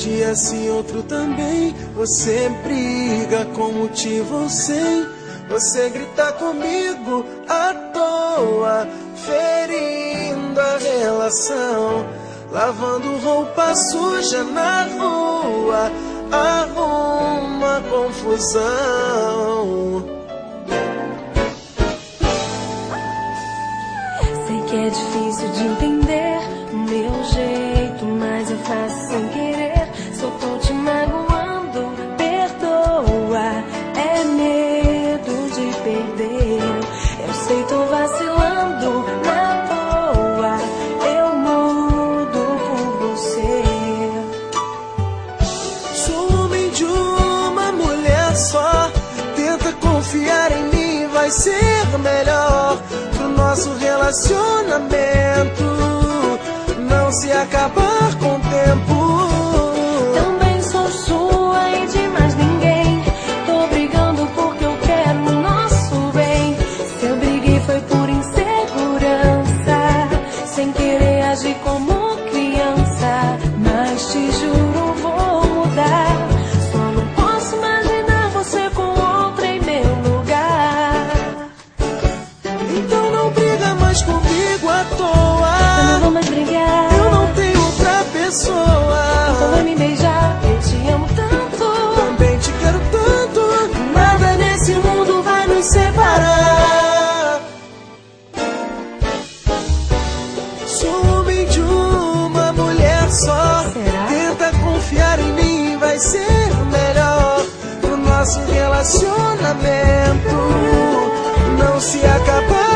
dia sim, outro também. Você briga com motivo ou sem. Você grita comigo à toa, ferindo a relação. Lavando roupa suja na rua, arruma confusão. Sei que é difícil de entender o meu jeito, mas eu faço sem querer. Se eu tô te magoando, perdoa. É medo de perder. Eu sei, tô vacilando na boa. Eu mudo por você. Sou homem de uma mulher só. Tenta confiar em mim, vai ser melhor pro nosso relacionamento não se acabar com o tempo. Também sou sua e de mais ninguém. Tô brigando porque eu quero o nosso bem. Se eu briguei foi por insegurança, sem querer agir como criança. Mas te juro, vou mudar. Só não posso imaginar você com outra em meu lugar. Então não briga mais comigo à toa. Eu não vou mais brigar. Eu não tenho outra pessoa. Então vai me beijar. Eu te amo tanto. Também te quero tanto. Nada nesse mundo vai nos separar. Sou homem de uma mulher só. Será? Tenta confiar em mim, vai ser melhor pro nosso relacionamento não se acabar.